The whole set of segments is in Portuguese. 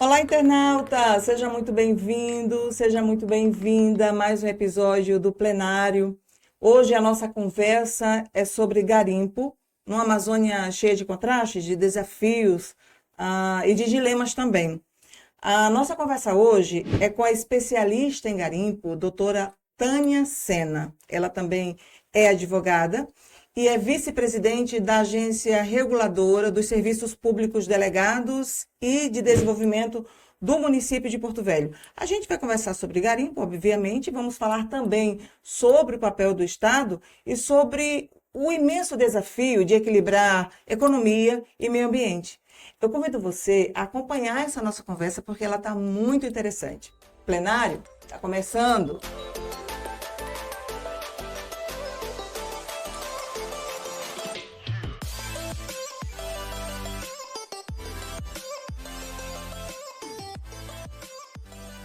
Olá, internauta! Seja muito bem-vindo, seja muito bem-vinda a mais um episódio do Plenário. Hoje a nossa conversa é sobre garimpo, numa Amazônia cheia de contrastes, de desafios, e de dilemas também. A nossa conversa hoje é com a especialista em garimpo, doutora Tânia Sena. Ela também é advogada e é vice-presidente da Agência Reguladora dos Serviços Públicos Delegados e de Desenvolvimento do município de Porto Velho. A gente vai conversar sobre garimpo, obviamente, vamos falar também sobre o papel do Estado e sobre o imenso desafio de equilibrar economia e meio ambiente. Eu convido você a acompanhar essa nossa conversa porque ela está muito interessante. Plenário está começando.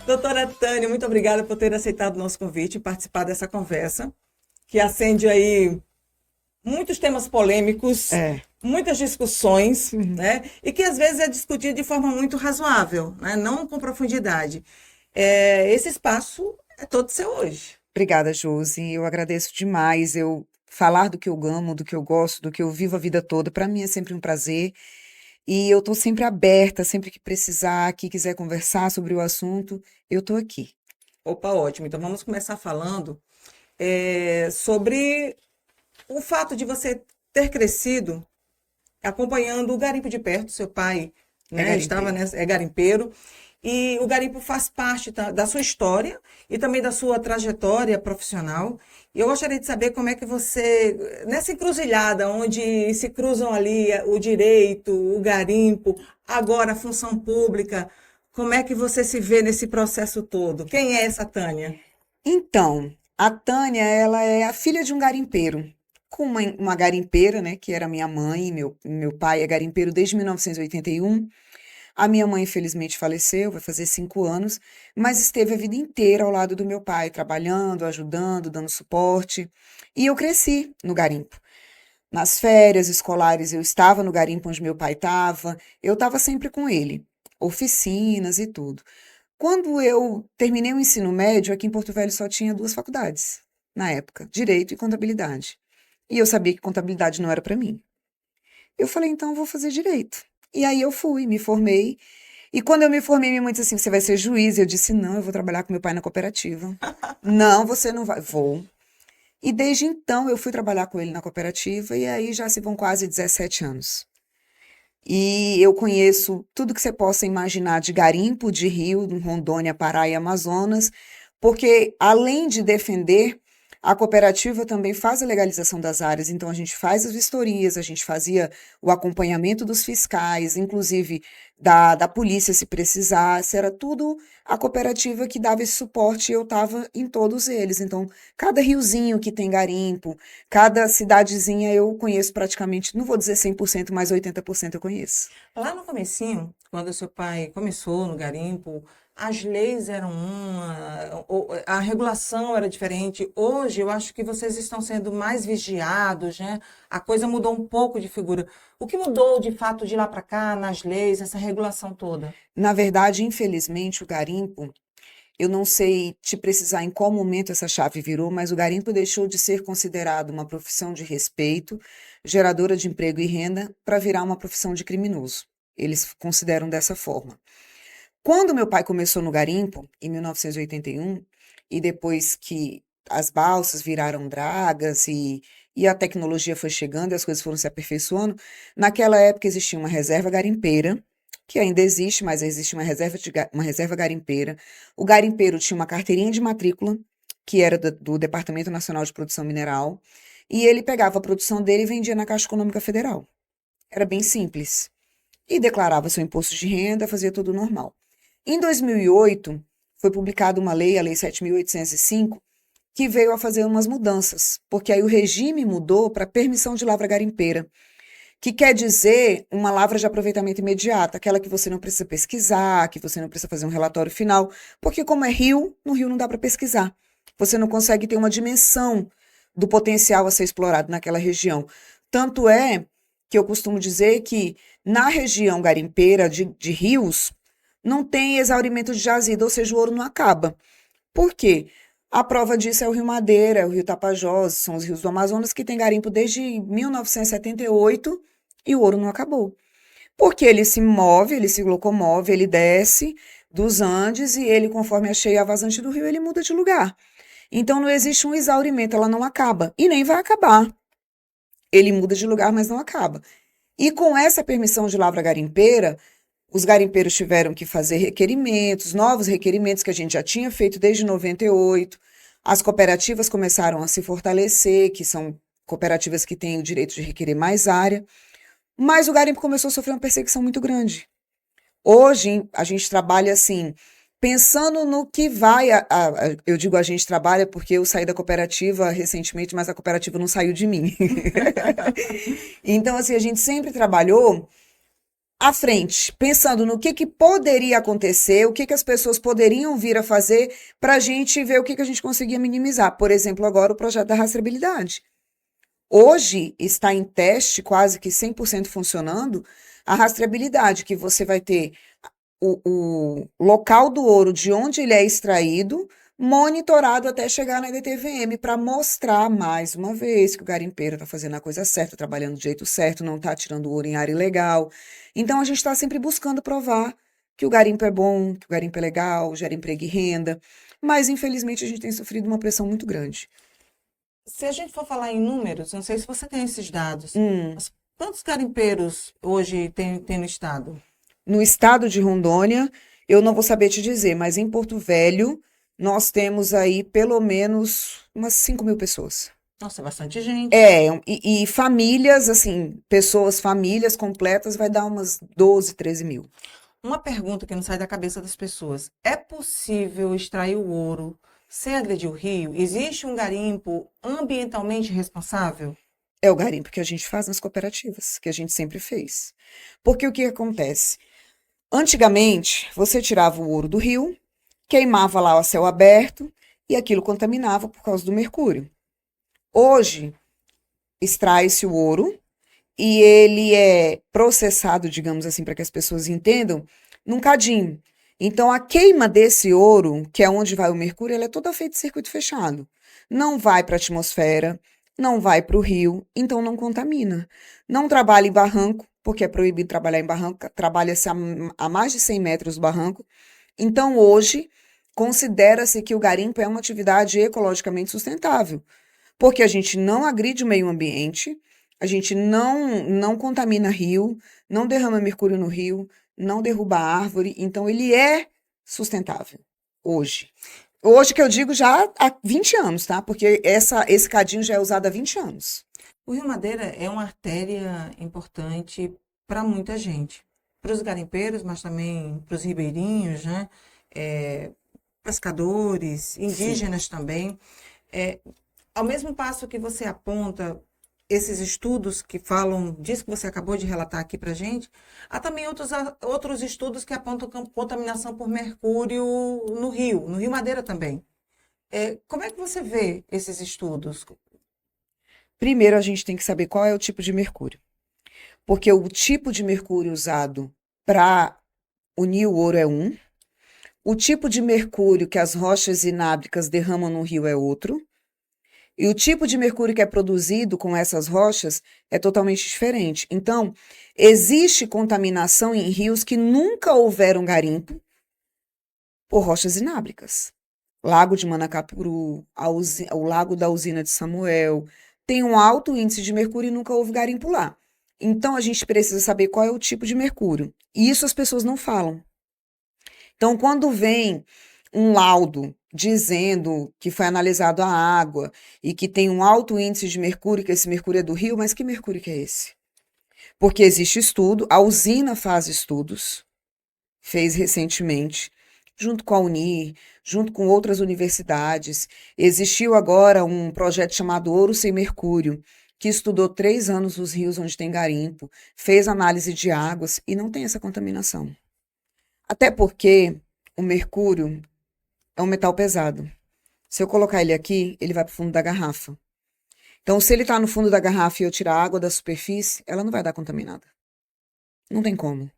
Doutora Tânia, muito obrigada por ter aceitado o nosso convite e participar dessa conversa, que acende aí muitos temas polêmicos, É. muitas discussões, né? E que às vezes é discutido de forma muito razoável, né? Não com profundidade. Esse espaço é todo seu hoje. Obrigada, Josi. Eu agradeço demais. Eu falar do que eu amo, do que eu gosto, do que eu vivo a vida toda, para mim é sempre um prazer. E eu estou sempre aberta, sempre que precisar, que quiser conversar sobre o assunto, eu estou aqui. Opa, ótimo. Então vamos começar falando sobre o fato de você ter crescido acompanhando o garimpo de perto. Seu pai, É né, estava garimpeiro. nessa, é garimpeiro. E o garimpo faz parte da sua história e também da sua trajetória profissional. E eu gostaria de saber como é que você, nessa encruzilhada onde se cruzam ali o direito, o garimpo, agora a função pública, como é que você se vê nesse processo todo? Quem é essa Tânia? Então, a Tânia, ela é a filha de um garimpeiro, com uma garimpeira, né, que era minha mãe. Meu pai é garimpeiro desde 1981. A minha mãe, infelizmente, faleceu, vai fazer 5 anos, mas esteve a vida inteira ao lado do meu pai, trabalhando, ajudando, dando suporte. E eu cresci no garimpo. Nas férias escolares, eu estava no garimpo onde meu pai estava, eu estava sempre com ele, oficinas e tudo. Quando eu terminei o ensino médio, aqui em Porto Velho só tinha duas faculdades, na época, Direito e Contabilidade. E eu sabia que contabilidade não era para mim. Eu falei, então eu vou fazer Direito. E aí eu fui, me formei. E quando eu me formei, minha mãe disse assim: você vai ser juiz? Eu disse: não, eu vou trabalhar com meu pai na cooperativa. Não, você não vai. Vou. E desde então eu fui trabalhar com ele na cooperativa, e aí já se vão quase 17 anos. E eu conheço tudo que você possa imaginar de garimpo, de rio, de Rondônia, Pará e Amazonas, porque além de defender, a cooperativa também faz a legalização das áreas. Então a gente faz as vistorias, a gente fazia o acompanhamento dos fiscais, inclusive da polícia se precisasse, era tudo a cooperativa que dava esse suporte, e eu estava em todos eles. Então, cada riozinho que tem garimpo, cada cidadezinha eu conheço praticamente, não vou dizer 100%, mas 80% eu conheço. Lá no comecinho, quando seu pai começou no garimpo, as leis eram a regulação era diferente. Hoje, eu acho que vocês estão sendo mais vigiados, né? A coisa mudou um pouco de figura. O que mudou de fato de lá para cá nas leis, essa regulação toda? Na verdade, infelizmente, o garimpo, eu não sei te precisar em qual momento essa chave virou, mas o garimpo deixou de ser considerado uma profissão de respeito, geradora de emprego e renda, para virar uma profissão de criminoso. Eles consideram dessa forma. Quando meu pai começou no garimpo, em 1981, e depois que as balsas viraram dragas e a tecnologia foi chegando e as coisas foram se aperfeiçoando, naquela época existia uma reserva garimpeira, que ainda existe, mas existe uma reserva garimpeira. O garimpeiro tinha uma carteirinha de matrícula, que era do Departamento Nacional de Produção Mineral, e ele pegava a produção dele e vendia na Caixa Econômica Federal. Era bem simples. E declarava seu imposto de renda, fazia tudo normal. Em 2008, foi publicada uma lei, a Lei 7.805, que veio a fazer umas mudanças, porque aí o regime mudou para permissão de lavra garimpeira, que quer dizer uma lavra de aproveitamento imediato, aquela que você não precisa pesquisar, que você não precisa fazer um relatório final, porque como é rio, no rio não dá para pesquisar. Você não consegue ter uma dimensão do potencial a ser explorado naquela região. Tanto é que eu costumo dizer que na região garimpeira de rios, não tem exaurimento de jazida, ou seja, o ouro não acaba. Por quê? A prova disso é o Rio Madeira, é o Rio Tapajós, são os rios do Amazonas que tem garimpo desde 1978 e o ouro não acabou. Porque ele se move, ele se locomove, ele desce dos Andes e ele, conforme a cheia vazante do rio, ele muda de lugar. Então não existe um exaurimento, ela não acaba e nem vai acabar. Ele muda de lugar, mas não acaba. E com essa permissão de lavra garimpeira, os garimpeiros tiveram que fazer requerimentos, novos requerimentos que a gente já tinha feito desde 98. As cooperativas começaram a se fortalecer, que são cooperativas que têm o direito de requerer mais área. Mas o garimpo começou a sofrer uma perseguição muito grande. Hoje, a gente trabalha assim, pensando no que vai. Eu digo a gente trabalha porque eu saí da cooperativa recentemente, mas a cooperativa não saiu de mim. Então, assim, a gente sempre trabalhou à frente, pensando no que poderia acontecer, o que as pessoas poderiam vir a fazer para a gente ver o que a gente conseguia minimizar. Por exemplo, agora o projeto da rastreabilidade. Hoje está em teste, quase que 100% funcionando, a rastreabilidade, que você vai ter o local do ouro, de onde ele é extraído, monitorado até chegar na DTVM, para mostrar mais uma vez que o garimpeiro está fazendo a coisa certa, trabalhando do jeito certo, não está tirando ouro em área ilegal. Então, a gente está sempre buscando provar que o garimpo é bom, que o garimpo é legal, gera emprego e renda, mas infelizmente a gente tem sofrido uma pressão muito grande. Se a gente for falar em números, não sei se você tem esses dados, Hum. mas quantos garimpeiros hoje tem no estado? No estado de Rondônia, eu não vou saber te dizer, mas em Porto Velho, nós temos aí pelo menos umas 5.000 pessoas. Nossa, é bastante gente. E famílias, assim, pessoas, famílias completas, vai dar umas 12, 13 mil. Uma pergunta que não sai da cabeça das pessoas: é possível extrair o ouro sem agredir o rio? Existe um garimpo ambientalmente responsável? É o garimpo que a gente faz nas cooperativas, que a gente sempre fez. Porque o que acontece? Antigamente, você tirava o ouro do rio, queimava lá a céu aberto e aquilo contaminava por causa do mercúrio. Hoje, extrai-se o ouro e ele é processado, digamos assim, para que as pessoas entendam, num cadinho. Então, a queima desse ouro, que é onde vai o mercúrio, ela é toda feita de circuito fechado. Não vai para a atmosfera, não vai para o rio, então não contamina. Não trabalha em barranco, porque é proibido trabalhar em barranco, trabalha-se a mais de 100 metros do barranco. Então, hoje, considera-se que o garimpo é uma atividade ecologicamente sustentável, porque a gente não agride o meio ambiente, a gente não contamina rio, não derrama mercúrio no rio, não derruba árvore, então ele é sustentável hoje. Hoje que eu digo já há 20 anos, tá? Porque esse cadinho já é usado há 20 anos. O Rio Madeira é uma artéria importante para muita gente, para os garimpeiros, mas também para os ribeirinhos, né? Pescadores, indígenas também. Ao mesmo passo que você aponta esses estudos que falam disso que você acabou de relatar aqui para a gente, há também outros estudos que apontam contaminação por mercúrio no Rio Madeira também. Como é que você vê esses estudos? Primeiro, a gente tem que saber qual é o tipo de mercúrio. Porque o tipo de mercúrio usado para unir o ouro é um, o tipo de mercúrio que as rochas inábricas derramam no rio é outro, e o tipo de mercúrio que é produzido com essas rochas é totalmente diferente. Então, existe contaminação em rios que nunca houveram garimpo por rochas inábricas. Lago de Manacapuru, o Lago da Usina de Samuel, tem um alto índice de mercúrio e nunca houve garimpo lá. Então, a gente precisa saber qual é o tipo de mercúrio. E isso as pessoas não falam. Então, quando vem um laudo dizendo que foi analisado a água e que tem um alto índice de mercúrio, que esse mercúrio é do rio, mas que mercúrio que é esse? Porque existe estudo, a usina faz estudos, fez recentemente, junto com a Unir, junto com outras universidades. Existiu agora um projeto chamado Ouro Sem Mercúrio, que estudou 3 anos os rios onde tem garimpo, fez análise de águas e não tem essa contaminação. Até porque o mercúrio é um metal pesado. Se eu colocar ele aqui, ele vai para o fundo da garrafa. Então, se ele está no fundo da garrafa e eu tirar a água da superfície, ela não vai dar contaminada. Não tem como.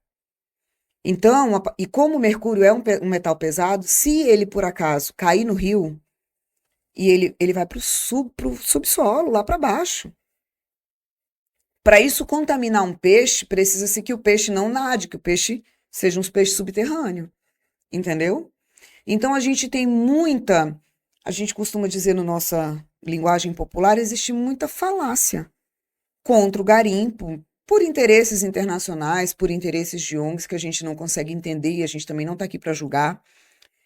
Então, e como o mercúrio é um metal pesado, se ele por acaso cair no rio, e ele vai para pro subsolo, lá para baixo. Para isso contaminar um peixe, precisa-se que o peixe não nade, que o peixe seja um peixe subterrâneo, entendeu? Então a gente tem muita, a gente costuma dizer na nossa linguagem popular, existe muita falácia contra o garimpo, por interesses internacionais, por interesses de ONGs que a gente não consegue entender e a gente também não está aqui para julgar.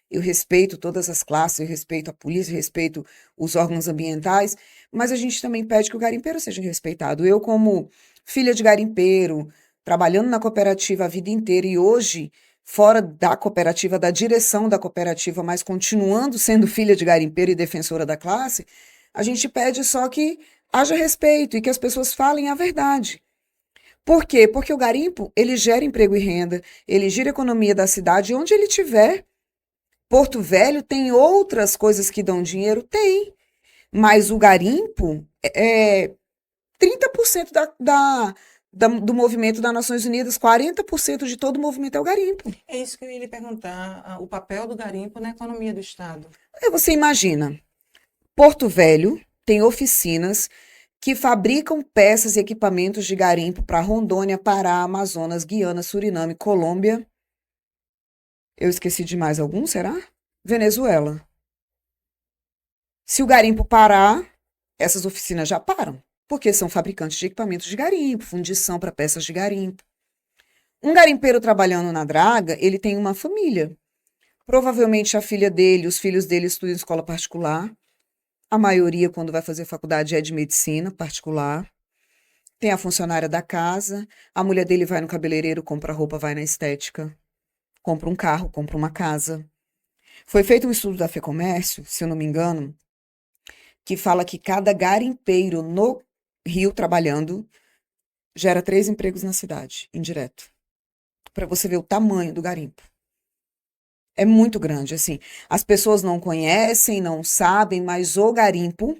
Eu respeito todas as classes, eu respeito a polícia, eu respeito os órgãos ambientais, mas a gente também pede que o garimpeiro seja respeitado. Eu, como filha de garimpeiro, trabalhando na cooperativa a vida inteira e hoje fora da cooperativa, da direção da cooperativa, mas continuando sendo filha de garimpeiro e defensora da classe, a gente pede só que haja respeito e que as pessoas falem a verdade. Por quê? Porque o garimpo, ele gera emprego e renda, ele gira a economia da cidade onde ele tiver. Porto Velho tem outras coisas que dão dinheiro? Tem. Mas o garimpo é 30% do movimento das Nações Unidas, 40% de todo o movimento é o garimpo. É isso que eu ia lhe perguntar, o papel do garimpo na economia do Estado. Aí você imagina, Porto Velho tem oficinas que fabricam peças e equipamentos de garimpo para Rondônia, Pará, Amazonas, Guiana, Suriname, Colômbia. Eu esqueci de mais algum, será? Venezuela. Se o garimpo parar, essas oficinas já param, porque são fabricantes de equipamentos de garimpo, fundição para peças de garimpo. Um garimpeiro trabalhando na draga, ele tem uma família. Provavelmente a filha dele, os filhos dele estudam em escola particular. A maioria, quando vai fazer faculdade, é de medicina particular. Tem a funcionária da casa. A mulher dele vai no cabeleireiro, compra roupa, vai na estética. Compra um carro, compra uma casa. Foi feito um estudo da FEComércio, se eu não me engano, que fala que cada garimpeiro no Rio trabalhando gera 3 empregos na cidade, indireto. Para você ver o tamanho do garimpo. É muito grande, assim. As pessoas não conhecem, não sabem, mas o garimpo,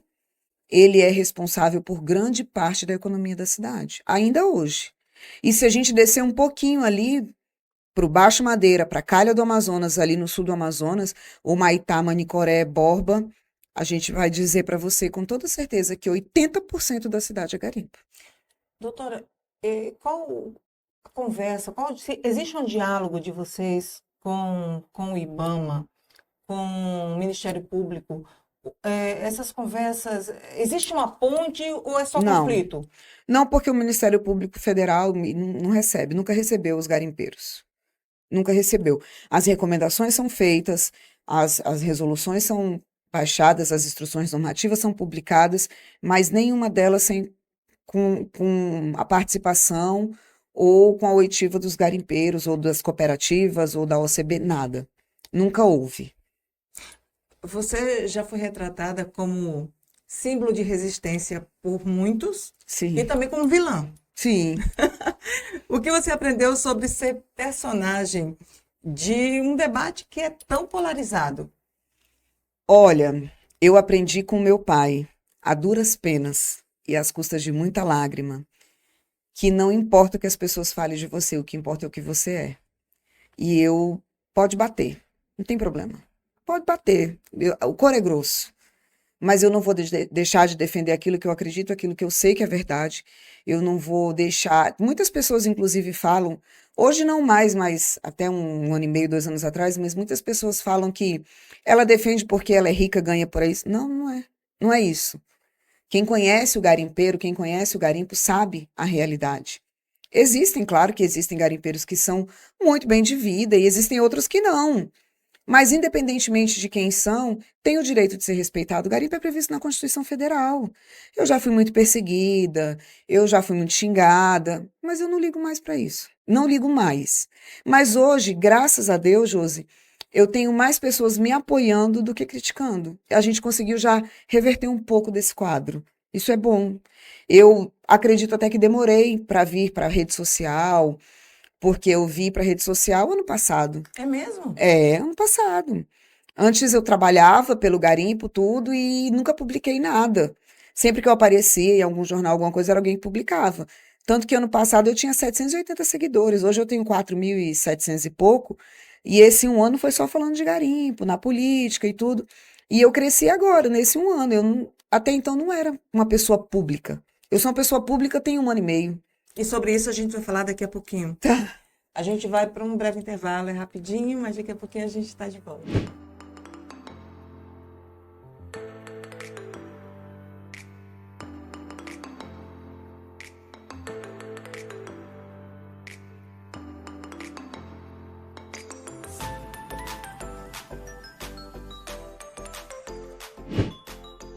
ele é responsável por grande parte da economia da cidade, ainda hoje. E se a gente descer um pouquinho ali para o Baixo Madeira, para a Calha do Amazonas, ali no sul do Amazonas, o Maitá, Manicoré, Borba, a gente vai dizer para você com toda certeza que 80% da cidade é garimpo. Doutora, qual a conversa, existe um diálogo de vocês com o IBAMA, com o Ministério Público? Essas conversas, existe uma ponte ou é só Não, conflito? não porque o Ministério Público Federal não recebe, nunca recebeu os garimpeiros. Nunca recebeu. As recomendações são feitas, as resoluções são baixadas, as instruções normativas são publicadas, mas nenhuma delas com a participação ou com a oitiva dos garimpeiros, ou das cooperativas, ou da OCB, nada. Nunca houve. Você já foi retratada como símbolo de resistência por muitos e Sim, também como vilã. sim. O que você aprendeu sobre ser personagem de um debate que é tão polarizado? Olha, eu aprendi com meu pai, a duras penas e às custas de muita lágrima, que não importa o que as pessoas falem de você, o que importa é o que você é. E pode bater, não tem problema. Pode bater, o couro é grosso. Mas eu não vou deixar de defender aquilo que eu acredito, aquilo que eu sei que é verdade. Eu não vou deixar. Muitas pessoas, inclusive, falam, hoje não mais, mas até um ano e meio, 2 anos atrás, mas muitas pessoas falam que ela defende porque ela é rica, ganha por isso. Não, não é. Não é isso. Quem conhece o garimpeiro, quem conhece o garimpo, sabe a realidade. Existem, claro que existem garimpeiros que são muito bem de vida e existem outros que não. Mas, independentemente de quem são, tem o direito de ser respeitado. O garimpo é previsto na Constituição Federal. Eu já fui muito perseguida, eu já fui muito xingada, mas eu não ligo mais para isso. Não ligo mais. Mas hoje, graças a Deus, Josi, eu tenho mais pessoas me apoiando do que criticando. A gente conseguiu já reverter um pouco desse quadro. Isso é bom. Eu acredito até que demorei para vir para a rede social, porque eu vi para a rede social ano passado. É mesmo? Ano passado. Antes eu trabalhava pelo garimpo, tudo, e nunca publiquei nada. Sempre que eu aparecia em algum jornal, alguma coisa, era alguém que publicava. Tanto que ano passado eu tinha 780 seguidores, hoje eu tenho 4.700 e pouco, e esse um ano foi só falando de garimpo, na política e tudo. E eu cresci agora, nesse um ano. Até então não era uma pessoa pública. Eu sou uma pessoa pública tem um ano e meio. E sobre isso a gente vai falar daqui a pouquinho. Tá. A gente vai para um breve intervalo, é rapidinho, mas daqui a pouquinho a gente está de volta.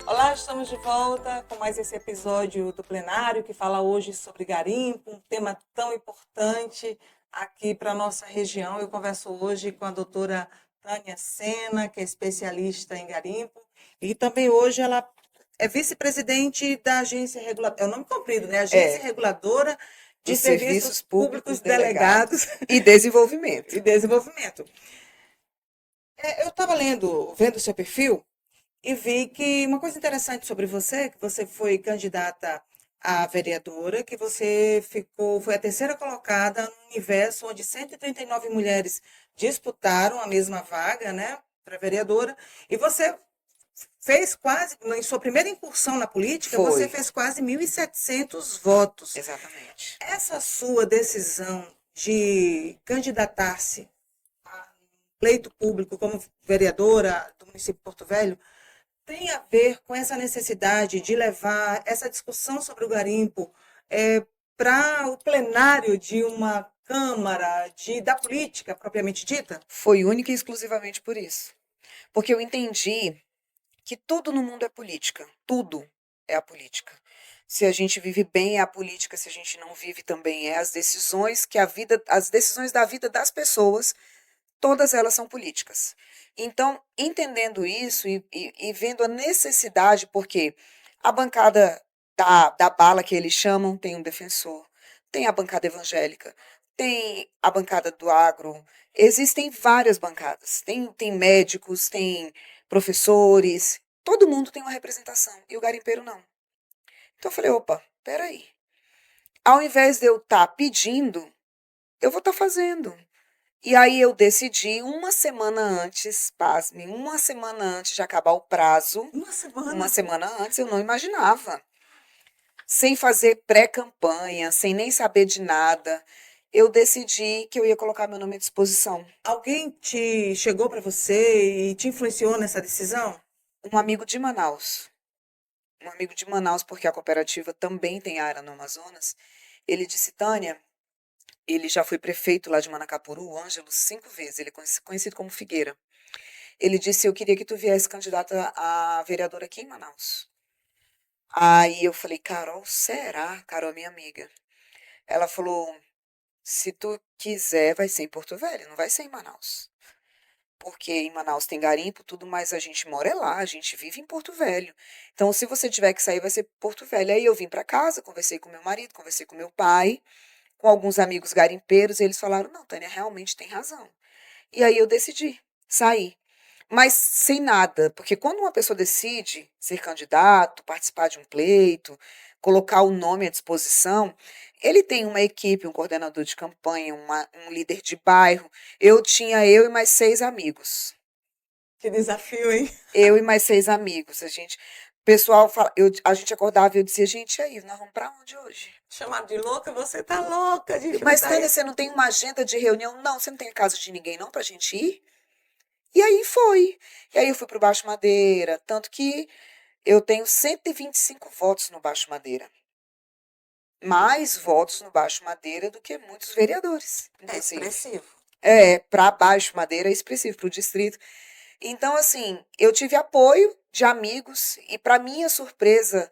Olá, estamos de volta com mais esse episódio do Plenário que fala hoje sobre garimpo, um tema tão importante aqui para a nossa região. Eu converso hoje com a doutora Tânia Sena, que é especialista em garimpo, e também hoje ela é vice-presidente da Agência Reguladora, é o nome comprido, né? Agência É, Reguladora de dos Serviços serviços Públicos públicos delegados Delegados e desenvolvimento. e Desenvolvimento. Eu estava vendo o seu perfil, e vi que uma coisa interessante sobre você, que você foi candidata a vereadora, que você foi a terceira colocada no universo onde 139 mulheres disputaram a mesma vaga, né, para vereadora, e você fez quase, em sua primeira incursão na política, você Foi, fez quase 1.700 votos. exatamente. Essa sua decisão de candidatar-se a pleito público como vereadora do município de Porto Velho tem a ver com essa necessidade de levar essa discussão sobre o garimpo para o plenário de uma Câmara da política propriamente dita? Foi única e exclusivamente por isso. Porque eu entendi que tudo no mundo é política. Tudo é a política. Se a gente vive bem é a política, se a gente não vive também é as decisões as decisões da vida das pessoas, todas elas são políticas. Então, entendendo isso e vendo a necessidade, porque a bancada da bala que eles chamam tem um defensor, tem a bancada evangélica, tem a bancada do agro, existem várias bancadas, tem médicos, tem professores, todo mundo tem uma representação, e o garimpeiro não. Então eu falei, opa, peraí. Ao invés de eu estar pedindo, eu vou estar fazendo. E aí eu decidi uma semana antes, pasme, uma semana antes de acabar o prazo, Uma uma semana. semana antes eu não imaginava. Sem fazer pré-campanha, sem nem saber de nada, eu decidi que eu ia colocar meu nome à disposição. Alguém te chegou para você e te influenciou nessa decisão? Um amigo de Manaus, um amigo de Manaus, porque a cooperativa também tem área no Amazonas, ele disse, Tânia, ele já foi prefeito lá de Manacapuru, o Ângelo, 5 vezes, ele é conhecido como Figueira. Ele disse, eu queria que tu viesse candidata a vereadora aqui em Manaus. Aí eu falei, Carol, será? Carol é minha amiga. Ela falou, se tu quiser, vai ser em Porto Velho, não vai ser em Manaus. Porque em Manaus tem garimpo, tudo, mas a gente mora lá, a gente vive em Porto Velho. Então, se você tiver que sair, vai ser Porto Velho. Aí eu vim para casa, conversei com meu marido, conversei com meu pai, com alguns amigos garimpeiros, e eles falaram, não, Tânia, realmente tem razão. E aí eu decidi sair. Mas sem nada, porque quando uma pessoa decide ser candidato, participar de um pleito, colocar o nome à disposição, ele tem uma equipe, um coordenador de campanha, um líder de bairro. Eu e mais 6 amigos. Que desafio, hein? Eu e mais 6 amigos. Pessoal, a gente acordava e eu dizia, gente, e aí, nós vamos para onde hoje? Chamado de louca, você tá louca de Mas, enfrentar Tânia, isso. você não tem uma agenda de reunião? Não, você não tem a casa de ninguém não para a gente ir? E aí foi. E aí eu fui para o Baixo Madeira, tanto que eu tenho 125 votos no Baixo Madeira. Mais votos no Baixo Madeira do que muitos vereadores, É inclusive. expressivo. Para Baixo Madeira é expressivo, para o distrito. Então, assim, eu tive apoio de amigos e, para minha surpresa,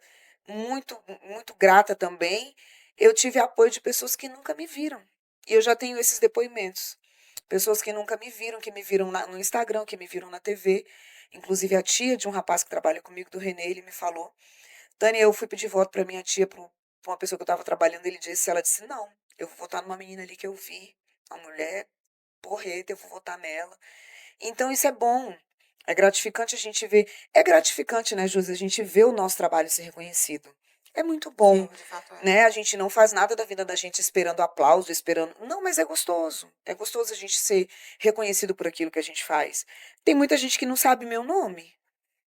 muito, muito grata também, eu tive apoio de pessoas que nunca me viram. E eu já tenho esses depoimentos. Pessoas que nunca me viram, que me viram no Instagram, que me viram na TV. Inclusive, a tia de um rapaz que trabalha comigo, do Renê, ele me falou, Tânia, eu fui pedir voto para minha tia, para uma pessoa que eu estava trabalhando, ela disse, não, eu vou votar numa menina ali que eu vi, uma mulher porreta, eu vou votar nela. Então, isso é bom. É gratificante a gente ver. É gratificante, né, Josi, a gente ver o nosso trabalho ser reconhecido. é muito bom, Sim, de fato é. né? A gente não faz nada da vida da gente esperando aplauso, esperando. Não, mas é gostoso. É gostoso a gente ser reconhecido por aquilo que a gente faz. Tem muita gente que não sabe meu nome.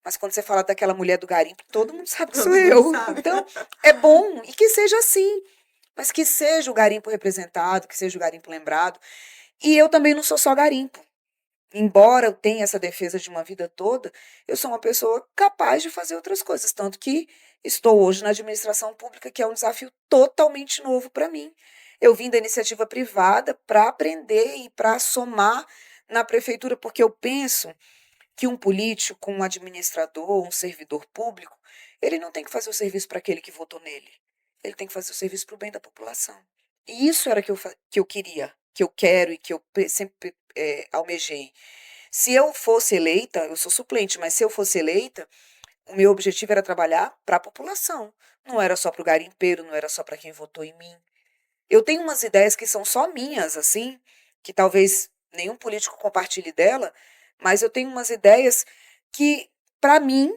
Mas quando você fala daquela mulher do garimpo, todo mundo sabe que sou Todo mundo eu. sabe. Então, é bom e que seja assim. Mas que seja o garimpo representado, que seja o garimpo lembrado. E eu também não sou só garimpo. Embora eu tenha essa defesa de uma vida toda, eu sou uma pessoa capaz de fazer outras coisas. Tanto que estou hoje na administração pública, que é um desafio totalmente novo para mim. Eu vim da iniciativa privada para aprender e para somar na prefeitura, porque eu penso que um político, um administrador, um servidor público, ele não tem que fazer o serviço para aquele que votou nele. Ele tem que fazer o serviço para o bem da população. E isso era que eu queria, que eu quero e que eu sempre almejei. Se eu fosse eleita, eu sou suplente, mas se eu fosse eleita, o meu objetivo era trabalhar para a população. Não era só para o garimpeiro, não era só para quem votou em mim. Eu tenho umas ideias que são só minhas, assim, que talvez nenhum político compartilhe dela, mas eu tenho umas ideias que, para mim,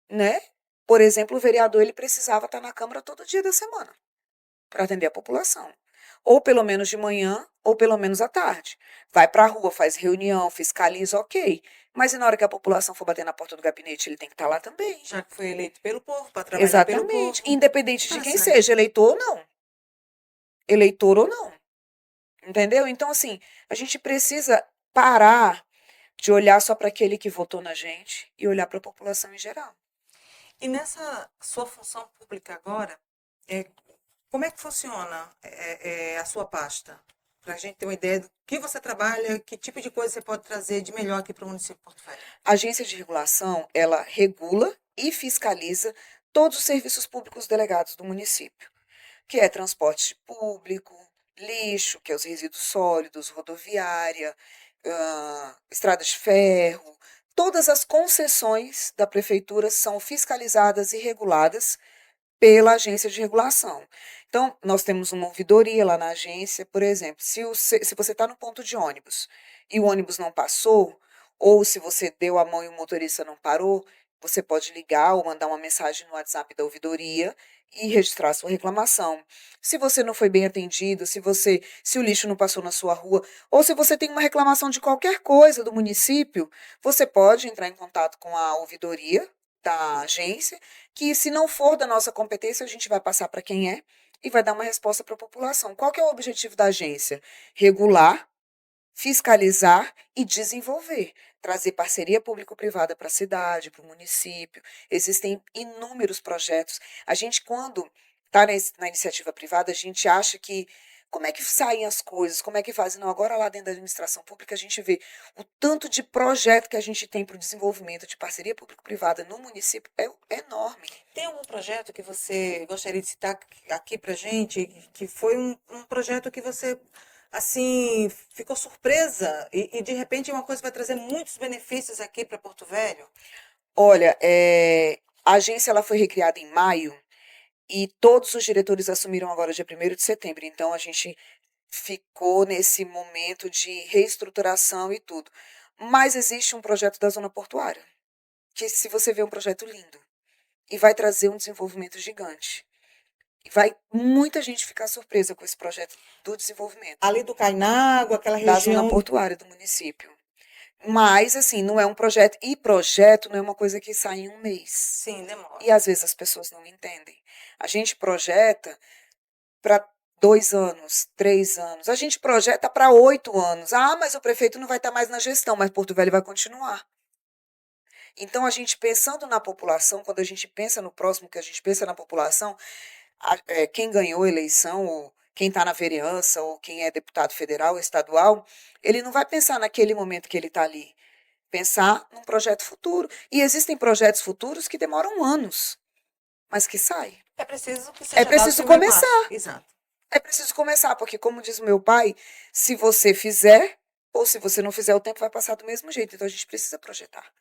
né? Por exemplo, o vereador ele precisava estar na Câmara todo dia da semana para atender a população. Ou pelo menos de manhã, ou pelo menos à tarde. Vai para a rua, faz reunião, fiscaliza, ok. Mas e na hora que a população for bater na porta do gabinete, ele tem que estar lá também. Já que foi eleito pelo povo, para trabalhar pelo Exatamente. povo. Independente de Tá quem certo. seja, eleitor ou não. Eleitor ou não. Entendeu? Então, assim, a gente precisa parar de olhar só para aquele que votou na gente e olhar para a população em geral. E nessa sua função pública agora, é, como é que funciona a sua pasta? Para a gente ter uma ideia do que você trabalha, que tipo de coisa você pode trazer de melhor aqui para o município de Porto Velho. A agência de regulação, ela regula e fiscaliza todos os serviços públicos delegados do município, que é transporte público, lixo, que é os resíduos sólidos, rodoviária, estrada de ferro. Todas as concessões da prefeitura são fiscalizadas e reguladas pela agência de regulação. Então, nós temos uma ouvidoria lá na agência, por exemplo, se você está no ponto de ônibus e o ônibus não passou, ou se você deu a mão e o motorista não parou, você pode ligar ou mandar uma mensagem no WhatsApp da ouvidoria e registrar sua reclamação. Se você não foi bem atendido, se o lixo não passou na sua rua, ou se você tem uma reclamação de qualquer coisa do município, você pode entrar em contato com a ouvidoria da agência, que se não for da nossa competência, a gente vai passar para quem é e vai dar uma resposta para a população. Qual que é o objetivo da agência? Regular, fiscalizar e desenvolver. Trazer parceria público-privada para a cidade, para o município. Existem inúmeros projetos. A gente, quando está na iniciativa privada, a gente acha que como é que saem as coisas, como é que fazem. Não, agora lá dentro da administração pública a gente vê o tanto de projeto que a gente tem para o desenvolvimento de parceria público-privada no município é enorme. Tem algum projeto que você gostaria de citar aqui para gente, que foi um projeto que você, assim, ficou surpresa e de repente uma coisa vai trazer muitos benefícios aqui para Porto Velho? Olha, a agência ela foi recriada em maio e todos os diretores assumiram agora dia 1º de setembro. Então, a gente ficou nesse momento de reestruturação e tudo. Mas existe um projeto da zona portuária, que se você vê um projeto lindo, e vai trazer um desenvolvimento gigante. E vai muita gente ficar surpresa com esse projeto do desenvolvimento Ali do Cainago, aquela da zona região. portuária do município. Mas, assim, não é um projeto. E projeto não é uma coisa que sai em um mês. Sim, demora. E às vezes as pessoas não entendem. A gente projeta para 2 anos, 3 anos. A gente projeta para 8 anos. Ah, mas o prefeito não vai estar mais na gestão, mas Porto Velho vai continuar. Então, a gente pensando na população, quando a gente pensa no próximo, que a gente pensa na população, quem ganhou a eleição, ou quem está na vereança, ou quem é deputado federal ou estadual, ele não vai pensar naquele momento que ele está ali. Pensar num projeto futuro. E existem projetos futuros que demoram anos, mas que saem. É preciso que É seja dado o preciso primeiro começar. passo. Exato. É preciso começar, porque, como diz o meu pai, se você fizer, ou se você não fizer, o tempo vai passar do mesmo jeito. Então, a gente precisa projetar.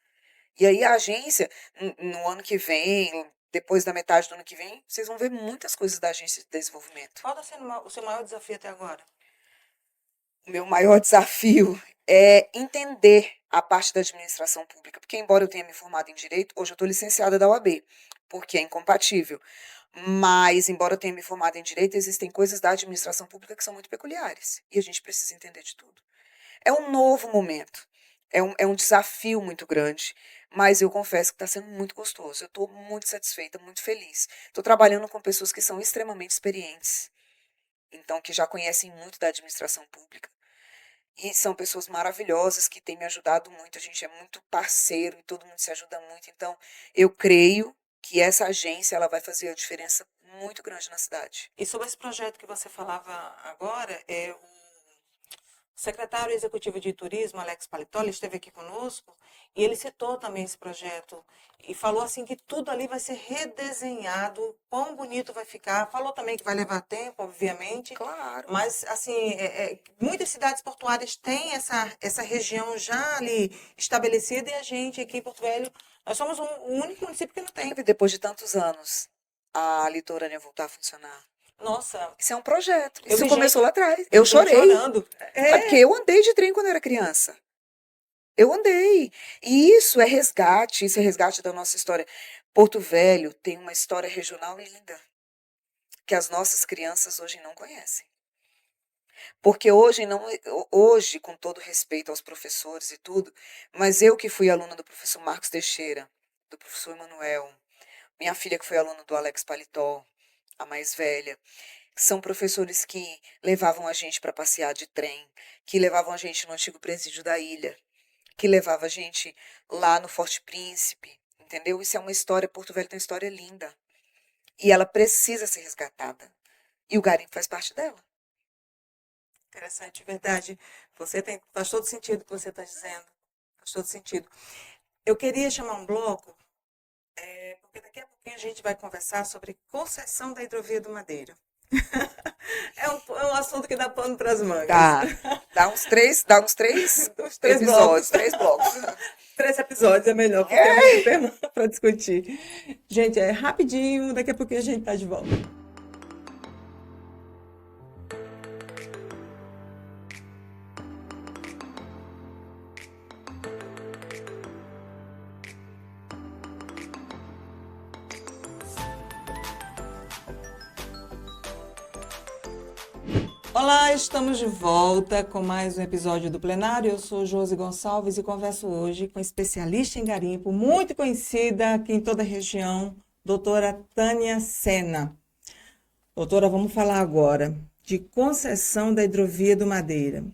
E aí, a agência, no ano que vem, depois da metade do ano que vem, vocês vão ver muitas coisas da agência de desenvolvimento. Qual está sendo o seu maior desafio até agora? O meu maior desafio é entender a parte da administração pública, porque embora eu tenha me formado em direito, hoje eu estou licenciada da OAB, porque é incompatível. Mas, embora eu tenha me formado em direito, existem coisas da administração pública que são muito peculiares. E a gente precisa entender de tudo. É um novo momento. É um desafio muito grande. Mas eu confesso que está sendo muito gostoso. Eu estou muito satisfeita, muito feliz. Estou trabalhando com pessoas que são extremamente experientes. Então, que já conhecem muito da administração pública. E são pessoas maravilhosas que têm me ajudado muito. A gente é muito parceiro e todo mundo se ajuda muito. Então, eu creio que essa agência ela vai fazer a diferença muito grande na cidade. E sobre esse projeto que você falava agora, o secretário executivo de turismo, Alex Palitoli, esteve aqui conosco e ele citou também esse projeto e falou assim que tudo ali vai ser redesenhado, quão bonito vai ficar. Falou também que vai levar tempo, obviamente, Claro. mas assim, muitas cidades portuárias têm essa região já ali estabelecida e a gente aqui em Porto Velho, nós somos o único município que não tem. Depois de tantos anos, a litorânea voltar a funcionar. Nossa, Isso é um projeto. eu Isso vi começou gente- lá atrás. eu Eu tô chorei. chorando. É porque eu andei de trem quando eu era criança. Eu andei. E isso é resgate da nossa história. Porto Velho tem uma história regional linda, que as nossas crianças hoje não conhecem. Porque hoje, com todo respeito aos professores e tudo, mas eu que fui aluna do professor Marcos Teixeira, do professor Emanuel, minha filha que foi aluna do Alex Paletó, a mais velha, são professores que levavam a gente para passear de trem, que levavam a gente no antigo presídio da ilha, que levava a gente lá no Forte Príncipe, entendeu? Isso é uma história, Porto Velho tem uma história linda. E ela precisa ser resgatada. E o garimpo faz parte dela. Interessante, verdade. Faz todo sentido o que você está dizendo. Faz todo sentido. Eu queria chamar um bloco, porque daqui a pouquinho a gente vai conversar sobre concessão da hidrovia do Madeira. É um assunto que dá pano para as mangas. Dá uns três Uns três episódios, blocos. 3 blocos. 3 episódios é melhor, porque é muito tema para discutir. Gente, é rapidinho, daqui a pouquinho a gente está de volta. Olá, estamos de volta com mais um episódio do Plenário. Eu sou Josi Gonçalves e converso hoje com especialista em garimpo, muito conhecida aqui em toda a região, doutora Tânia Sena. Doutora, vamos falar agora de concessão da hidrovia do Madeira.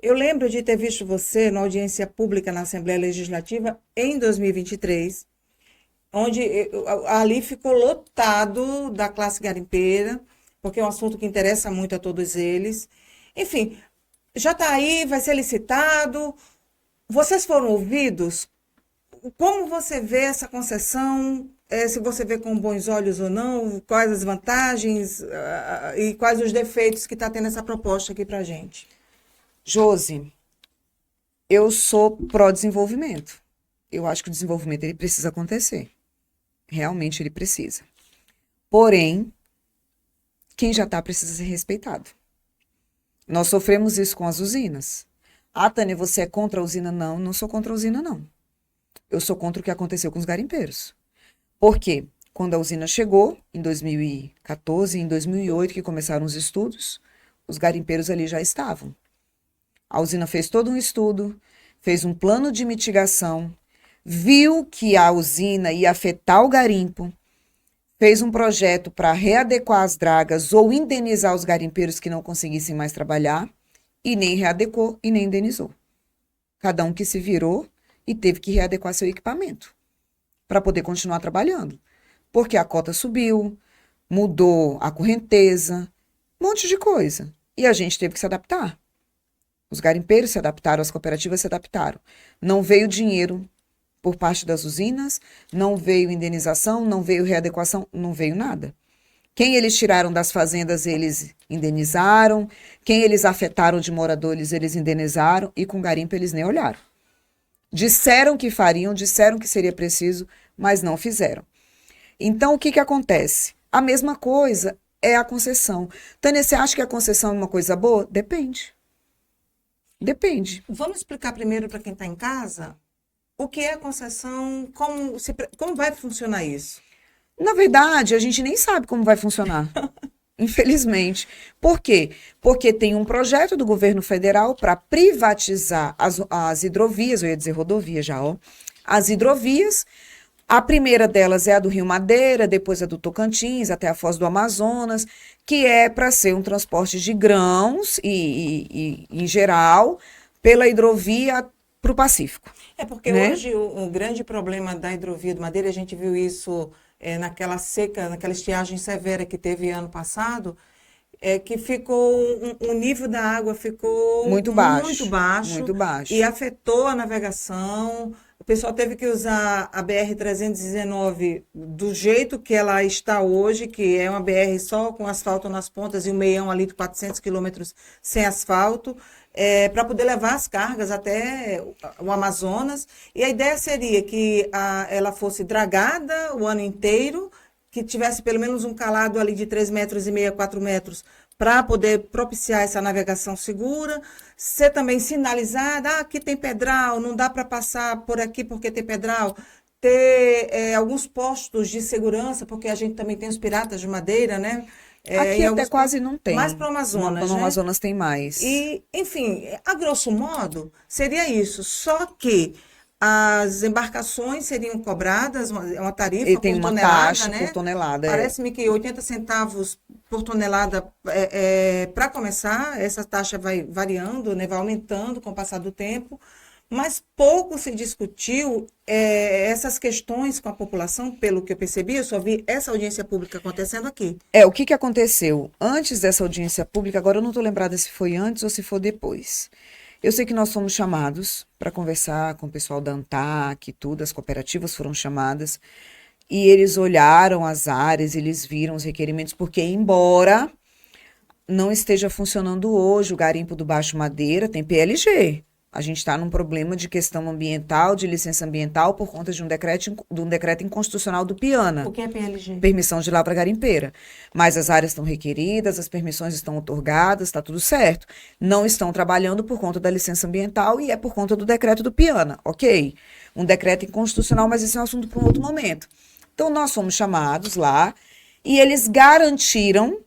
Eu lembro de ter visto você na audiência pública na Assembleia Legislativa em 2023, onde ali ficou lotado da classe garimpeira, porque é um assunto que interessa muito a todos eles. Enfim, já está aí, vai ser licitado. Vocês foram ouvidos? Como você vê essa concessão? Se você vê com bons olhos ou não? Quais as vantagens e quais os defeitos que está tendo essa proposta aqui para a gente? Josi, eu sou pró-desenvolvimento. Eu acho que o desenvolvimento ele precisa acontecer. Realmente ele precisa. Porém, quem já está precisa ser respeitado. Nós sofremos isso com as usinas. Ah, Tânia, você é contra a usina? Não, não sou contra a usina, não. Eu sou contra o que aconteceu com os garimpeiros. Por quê? Quando a usina chegou, em 2014, em 2008, que começaram os estudos, os garimpeiros ali já estavam. A usina fez todo um estudo, fez um plano de mitigação, viu que a usina ia afetar o garimpo, fez um projeto para readequar as dragas ou indenizar os garimpeiros que não conseguissem mais trabalhar, e nem readequou e nem indenizou. Cada um que se virou e teve que readequar seu equipamento para poder continuar trabalhando. Porque a cota subiu, mudou a correnteza, um monte de coisa. E a gente teve que se adaptar. Os garimpeiros se adaptaram, as cooperativas se adaptaram. Não veio dinheiro por parte das usinas, não veio indenização, não veio readequação, não veio nada. Quem eles tiraram das fazendas, eles indenizaram. Quem eles afetaram de moradores, eles indenizaram. E com garimpo, eles nem olharam. Disseram que fariam, disseram que seria preciso, mas não fizeram. Então, o que acontece? A mesma coisa é a concessão. Tânia, você acha que a concessão é uma coisa boa? Depende. Depende. Vamos explicar primeiro para quem está em casa o que é a concessão, como vai funcionar isso? Na verdade, a gente nem sabe como vai funcionar. Infelizmente. Por quê? Porque tem um projeto do governo federal para privatizar as hidrovias, eu ia dizer rodovia já, ó. As hidrovias. A primeira delas é a do Rio Madeira, depois a do Tocantins, até a Foz do Amazonas, que é para ser um transporte de grãos e, em geral, pela hidrovia para o Pacífico, É porque né? hoje o grande problema da hidrovia do Madeira, a gente viu isso naquela seca, naquela estiagem severa que teve ano passado, é que ficou o nível da água ficou Muito muito baixo, baixo muito e baixo. afetou a navegação. O pessoal teve que usar a BR-319 do jeito que ela está hoje, que é uma BR só com asfalto nas pontas e um meião ali de 400 quilômetros sem asfalto, para poder levar as cargas até o Amazonas. E a ideia seria que ela fosse dragada o ano inteiro, que tivesse pelo menos um calado ali de 3,5 metros, 4 metros, para poder propiciar essa navegação segura, ser também sinalizada, aqui tem pedral, não dá para passar por aqui porque tem pedral, ter alguns postos de segurança, porque a gente também tem os piratas de madeira, né? Aqui Em até alguns pontos, quase não mais tem. para o Amazonas, No né? Amazonas tem mais. E, enfim, a grosso modo, seria isso. Só que as embarcações seriam cobradas, uma E tarifa tem por uma tonelada, taxa por né? tonelada. Parece-me que 80 centavos por tonelada para começar. Essa taxa vai variando, né? Vai aumentando com o passar do tempo. Mas pouco se discutiu essas questões com a população, pelo que eu percebi, eu só vi essa audiência pública acontecendo aqui. O que que aconteceu? Antes dessa audiência pública, agora eu não estou lembrada se foi antes ou se foi depois. Eu sei que nós fomos chamados para conversar com o pessoal da ANTAC e tudo, as cooperativas foram chamadas, e eles olharam as áreas, eles viram os requerimentos, porque embora não esteja funcionando hoje o garimpo do Baixo Madeira, tem PLG. A gente está num problema de questão ambiental, de licença ambiental, por conta de um decreto inconstitucional do O Piana, que é PLG? permissão de lavra garimpeira. Mas as áreas estão requeridas, as permissões estão outorgadas, está tudo certo. Não estão trabalhando por conta da licença ambiental e é por conta do decreto do Piana, ok? Um decreto inconstitucional, mas esse é um assunto para um outro momento. Então, nós fomos chamados lá e eles garantiram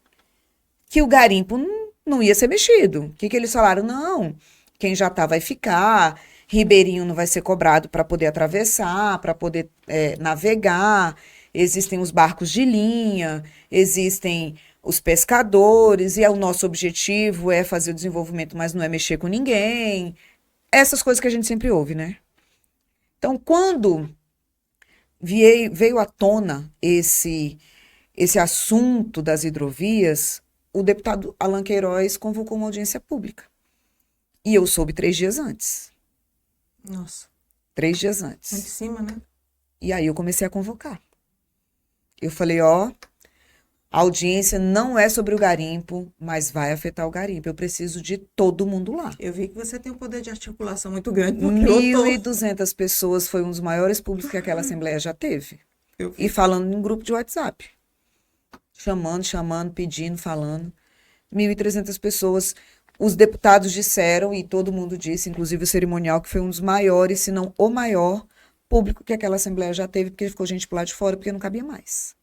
que o garimpo não ia ser mexido. O que que eles falaram? Não, quem já está vai ficar, ribeirinho não vai ser cobrado para poder atravessar, para poder navegar, existem os barcos de linha, existem os pescadores, e o nosso objetivo é fazer o desenvolvimento, mas não é mexer com ninguém. Essas coisas que a gente sempre ouve, né? Então, quando veio à tona esse assunto das hidrovias, o deputado Alan Queiroz convocou uma audiência pública. E eu soube 3 dias antes. Nossa, 3 dias muito em antes. cima, né? E aí eu comecei a convocar. Eu falei, ó, a audiência não é sobre o garimpo, mas vai afetar o garimpo. Eu preciso de todo mundo lá. Eu vi que você tem um poder de articulação muito grande, porque eu tô. 1.200 pessoas, foi um dos maiores públicos que aquela Assembleia já teve. Eu E falando em um grupo de WhatsApp. Chamando, pedindo, falando. 1.300 pessoas. Os deputados disseram, e todo mundo disse, inclusive o cerimonial, que foi um dos maiores, se não o maior público que aquela Assembleia já teve, porque ficou gente por lá de fora, porque não cabia mais.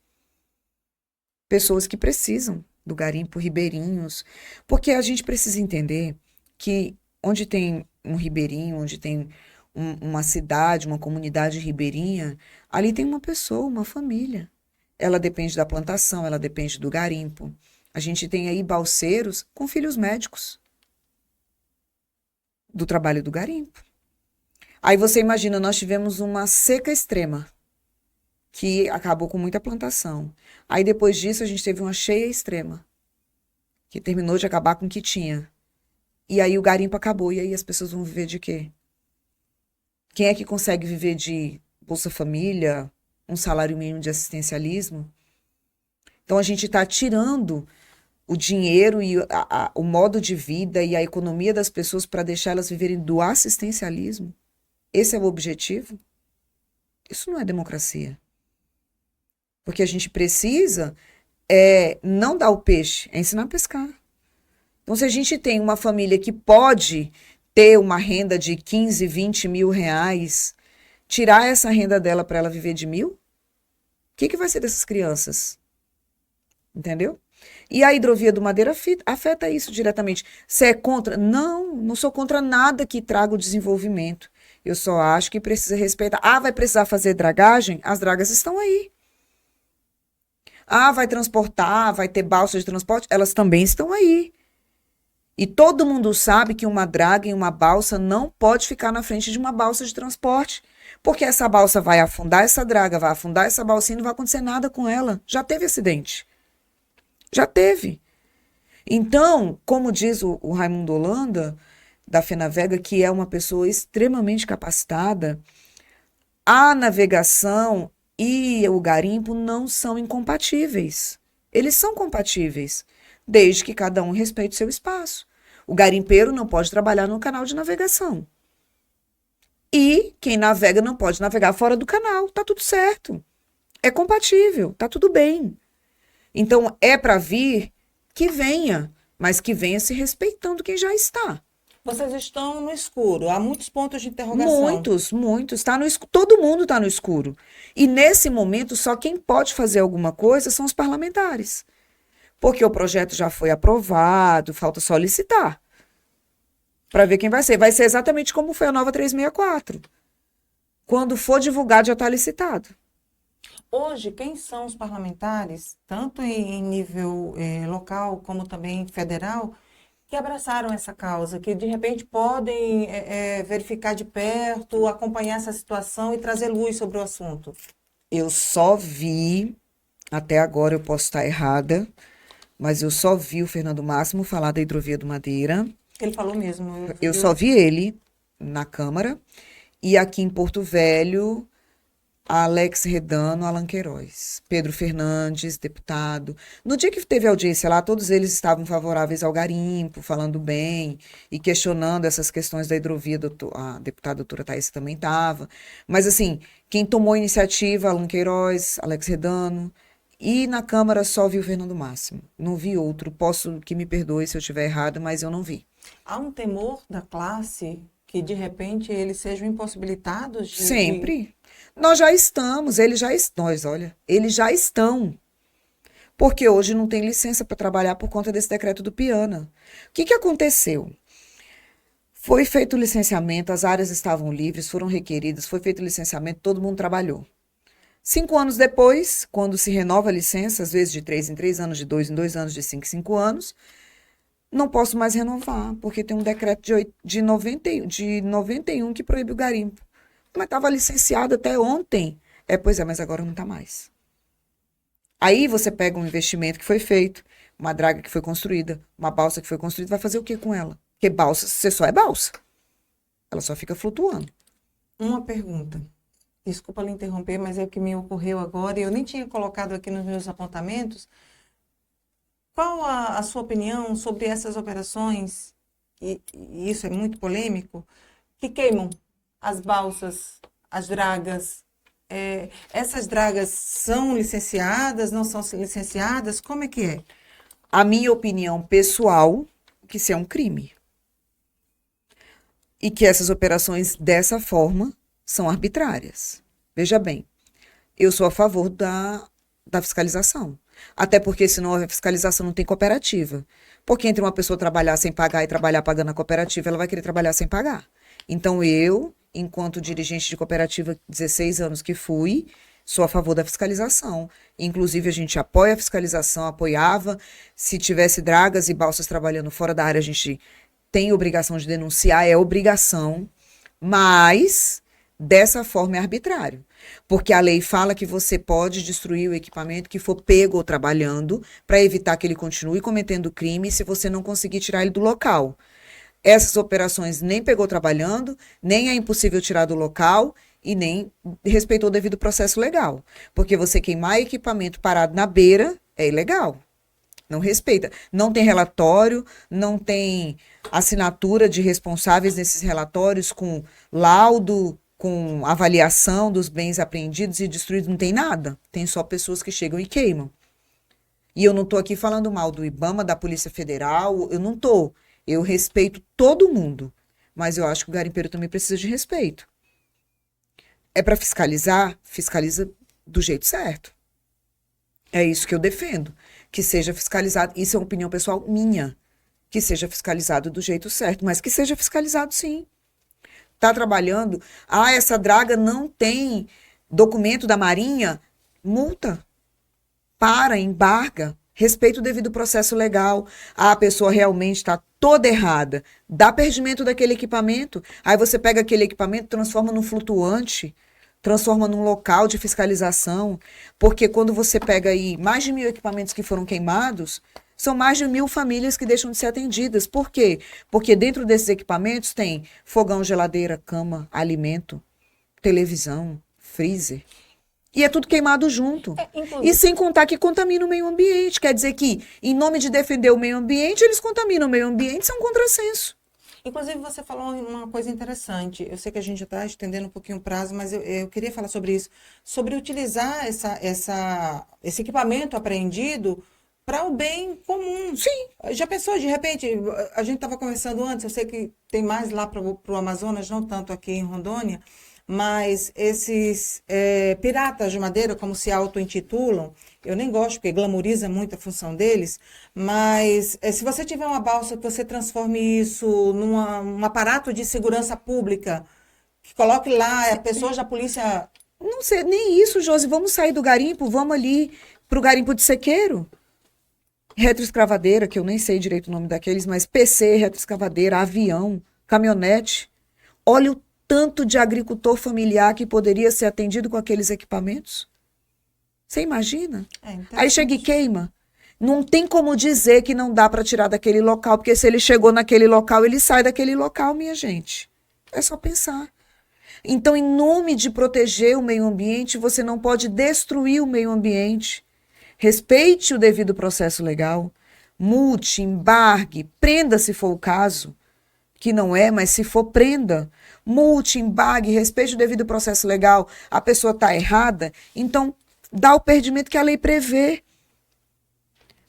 Pessoas que precisam do garimpo, ribeirinhos. Porque a gente precisa entender que onde tem um ribeirinho, onde tem uma cidade, uma comunidade ribeirinha, ali tem uma pessoa, uma família. Ela depende da plantação, ela depende do garimpo. A gente tem aí balseiros com filhos médicos do trabalho do garimpo. Aí você imagina, nós tivemos uma seca extrema, que acabou com muita plantação. Aí depois disso a gente teve uma cheia extrema, que terminou de acabar com o que tinha. E aí o garimpo acabou, e aí as pessoas vão viver de quê? Quem é que consegue viver de Bolsa Família, um salário mínimo de assistencialismo? Então a gente está tirando o dinheiro e o modo de vida e a economia das pessoas para deixar elas viverem do assistencialismo. Esse é o objetivo? Isso não é democracia. Porque a gente precisa não dar o peixe, é ensinar a pescar. Então, se a gente tem uma família que pode ter uma renda de 15, 20 mil reais, tirar essa renda dela para ela viver de 1.000? que vai ser dessas crianças? Entendeu? E a hidrovia do Madeira afeta isso diretamente. Você é contra? Não, não sou contra nada que traga o desenvolvimento. Eu só acho que precisa respeitar. Ah, vai precisar fazer dragagem? As dragas estão aí. Ah, vai transportar, vai ter balsa de transporte? Elas também estão aí. E todo mundo sabe que uma draga e uma balsa não pode ficar na frente de uma balsa de transporte. Porque essa balsa vai afundar essa draga, vai afundar essa balsinha e não vai acontecer nada com ela. Já teve acidente. Já teve. Então, como diz o Raimundo Holanda, da Fenavega, que é uma pessoa extremamente capacitada, a navegação e o garimpo não são incompatíveis. Eles são compatíveis, desde que cada um respeite seu espaço. O garimpeiro não pode trabalhar no canal de navegação. E quem navega não pode navegar fora do canal. Tá tudo certo. É compatível, tá tudo bem. Então, é para vir, que venha, mas que venha se respeitando quem já está. Vocês estão no escuro, há muitos pontos de interrogação. Muitos. Tá no escuro, todo mundo está no escuro. E nesse momento, só quem pode fazer alguma coisa são os parlamentares. Porque o projeto já foi aprovado, falta só licitar. Para ver quem vai ser. Vai ser exatamente como foi a nova 364. Quando for divulgado, já está licitado. Hoje, quem são os parlamentares, tanto em nível local como também federal, que abraçaram essa causa, que de repente podem verificar de perto, acompanhar essa situação e trazer luz sobre o assunto? Eu só vi, até agora eu posso estar errada, mas eu só vi o Fernando Máximo falar da hidrovia do Madeira. Ele falou mesmo. Eu só vi ele na Câmara. E aqui em Porto Velho, Alex Redano, Alan Queiroz, Pedro Fernandes, deputado. No dia que teve audiência lá, todos eles estavam favoráveis ao garimpo, falando bem e questionando essas questões da hidrovia. A deputada doutora Thaís também estava. Mas, assim, quem tomou a iniciativa, Alan Queiroz, Alex Redano. E na Câmara só vi o Fernando Máximo. Não vi outro. Posso que me perdoe se eu estiver errada, mas eu não vi. Há um temor da classe que, de repente, eles sejam impossibilitados de... Sempre. Nós já estamos, eles já estão. Porque hoje não tem licença para trabalhar por conta desse decreto do Piana. O que aconteceu? Foi feito o licenciamento, as áreas estavam livres, foram requeridas, foi feito o licenciamento, todo mundo trabalhou. 5 anos depois, quando se renova a licença, às vezes de 3 em 3 anos, de 2 em 2 anos, de 5 em 5 anos, não posso mais renovar, porque tem um decreto de 91 que proíbe o garimpo. Mas estava licenciado até ontem. Pois é, mas agora não está mais. Aí você pega um investimento que foi feito, uma draga que foi construída, uma balsa que foi construída, vai fazer o que com ela? Porque balsa, você só é balsa. Ela só fica flutuando. Uma pergunta. Desculpa lhe interromper, mas é o que me ocorreu agora e eu nem tinha colocado aqui nos meus apontamentos. Qual a sua opinião sobre essas operações, e isso é muito polêmico, que queimam as balsas, as dragas? Essas dragas são licenciadas, não são licenciadas? Como é que é? A minha opinião pessoal, que isso é um crime. E que essas operações dessa forma são arbitrárias. Veja bem, eu sou a favor da fiscalização. Até porque, se não houver fiscalização, não tem cooperativa. Porque entre uma pessoa trabalhar sem pagar e trabalhar pagando a cooperativa, ela vai querer trabalhar sem pagar. Então, eu, enquanto dirigente de cooperativa, 16 anos que fui, sou a favor da fiscalização. Inclusive, a gente apoia a fiscalização, apoiava. Se tivesse dragas e balsas trabalhando fora da área, a gente tem obrigação de denunciar, é obrigação. Mas, dessa forma, é arbitrário. Porque a lei fala que você pode destruir o equipamento que for pego trabalhando para evitar que ele continue cometendo crime se você não conseguir tirar ele do local. Essas operações nem pegou trabalhando, nem é impossível tirar do local e nem respeitou o devido processo legal. Porque você queimar equipamento parado na beira é ilegal. Não respeita. Não tem relatório, não tem assinatura de responsáveis nesses relatórios com laudo, com avaliação dos bens apreendidos e destruídos, não tem nada. Tem só pessoas que chegam e queimam. E eu não estou aqui falando mal do IBAMA, da Polícia Federal, eu não estou. Eu respeito todo mundo, mas eu acho que o garimpeiro também precisa de respeito. É para fiscalizar? Fiscaliza do jeito certo. É isso que eu defendo, que seja fiscalizado. Isso é uma opinião pessoal minha, que seja fiscalizado do jeito certo, mas que seja fiscalizado sim. Tá trabalhando, essa draga não tem documento da Marinha, multa, embarga, respeita o devido processo legal. A pessoa realmente está toda errada, dá perdimento daquele equipamento, aí você pega aquele equipamento, transforma num flutuante, transforma num local de fiscalização, porque quando você pega aí mais de 1.000 equipamentos que foram queimados, são mais de 1.000 famílias que deixam de ser atendidas. Por quê? Porque dentro desses equipamentos tem fogão, geladeira, cama, alimento, televisão, freezer. E é tudo queimado junto. E sem contar que contamina o meio ambiente. Quer dizer que, em nome de defender o meio ambiente, eles contaminam o meio ambiente, isso é um contrassenso. Inclusive, você falou uma coisa interessante. Eu sei que a gente já está estendendo um pouquinho o prazo, mas eu queria falar sobre isso. Sobre utilizar esse equipamento apreendido para o bem comum. Sim. Já pensou, de repente, a gente estava conversando antes, eu sei que tem mais lá para o Amazonas, não tanto aqui em Rondônia, mas esses piratas de madeira, como se auto-intitulam, eu nem gosto, porque glamoriza muito a função deles, mas se você tiver uma balsa que você transforme isso num aparato de segurança pública, que coloque lá pessoas da polícia. Não sei, nem isso, Josi. Vamos sair do garimpo, vamos ali pro garimpo de sequeiro. Retroescavadeira, que eu nem sei direito o nome daqueles, mas PC, retroescavadeira, avião, caminhonete. Olha o tanto de agricultor familiar que poderia ser atendido com aqueles equipamentos. Você imagina? Aí chega e queima. Não tem como dizer que não dá para tirar daquele local, porque se ele chegou naquele local, ele sai daquele local, minha gente. É só pensar. Então, em nome de proteger o meio ambiente, você não pode destruir o meio ambiente. Respeite o devido processo legal, multe, embargue, prenda se for o caso, que não é, mas se for, prenda. Multe, embargue, respeite o devido processo legal, a pessoa está errada, então dá o perdimento que a lei prevê.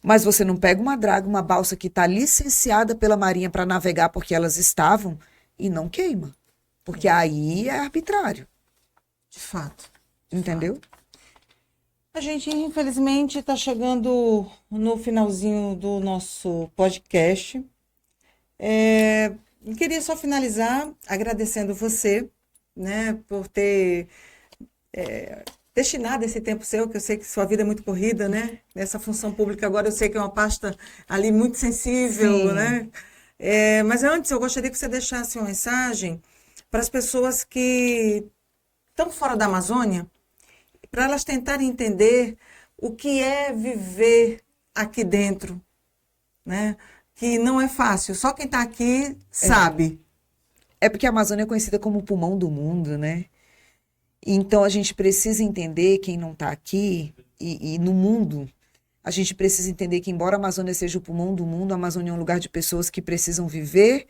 Mas você não pega uma draga, uma balsa que está licenciada pela Marinha para navegar porque elas estavam e não queima. Porque aí é arbitrário. De fato. Entendeu? A gente, infelizmente, está chegando no finalzinho do nosso podcast. Queria só finalizar agradecendo você, né, por ter destinado esse tempo seu, que eu sei que sua vida é muito corrida, né? Nessa função pública agora eu sei que é uma pasta ali muito sensível, Sim. né? Mas antes eu gostaria que você deixasse uma mensagem para as pessoas que estão fora da Amazônia, para elas tentarem entender o que é viver aqui dentro, né? Que não é fácil, só quem está aqui sabe. É porque a Amazônia é conhecida como o pulmão do mundo, né? Então a gente precisa entender, quem não está aqui, e no mundo, a gente precisa entender que, embora a Amazônia seja o pulmão do mundo, a Amazônia é um lugar de pessoas que precisam viver,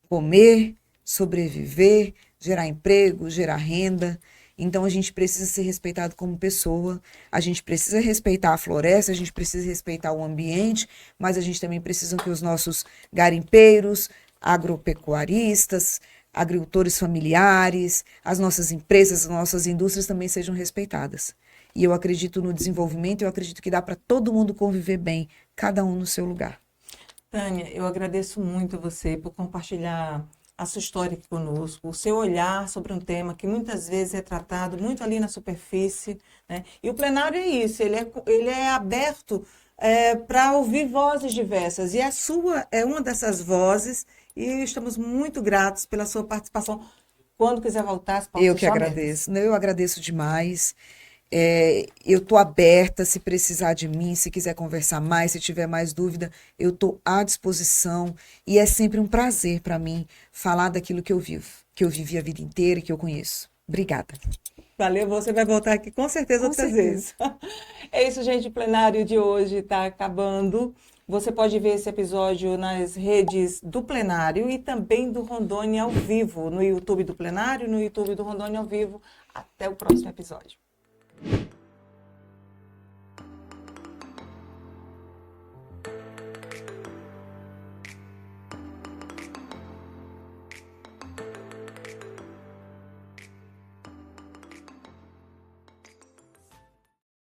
comer, sobreviver, gerar emprego, gerar renda. Então a gente precisa ser respeitado como pessoa, a gente precisa respeitar a floresta, a gente precisa respeitar o ambiente, mas a gente também precisa que os nossos garimpeiros, agropecuaristas, agricultores familiares, as nossas empresas, as nossas indústrias também sejam respeitadas. E eu acredito no desenvolvimento, eu acredito que dá para todo mundo conviver bem, cada um no seu lugar. Tânia, eu agradeço muito a você por compartilhar a sua história aqui conosco, o seu olhar sobre um tema que muitas vezes é tratado muito ali na superfície, né? E o plenário é isso, ele é aberto para ouvir vozes diversas, e a sua é uma dessas vozes, e estamos muito gratos pela sua participação. Quando quiser voltar, as portas Eu que estão agradeço. Eu agradeço demais. Eu estou aberta, se precisar de mim, se quiser conversar mais, se tiver mais dúvida, eu estou à disposição. E é sempre um prazer para mim falar daquilo que eu vivo, que eu vivi a vida inteira e que eu conheço. Obrigada. Valeu, você vai voltar aqui com certeza outras vezes. É isso, gente, o plenário de hoje está acabando. Você pode ver esse episódio nas redes do Plenário e também do Rondônia ao Vivo, no YouTube do Plenário e no YouTube do Rondônia ao Vivo. Até o próximo episódio.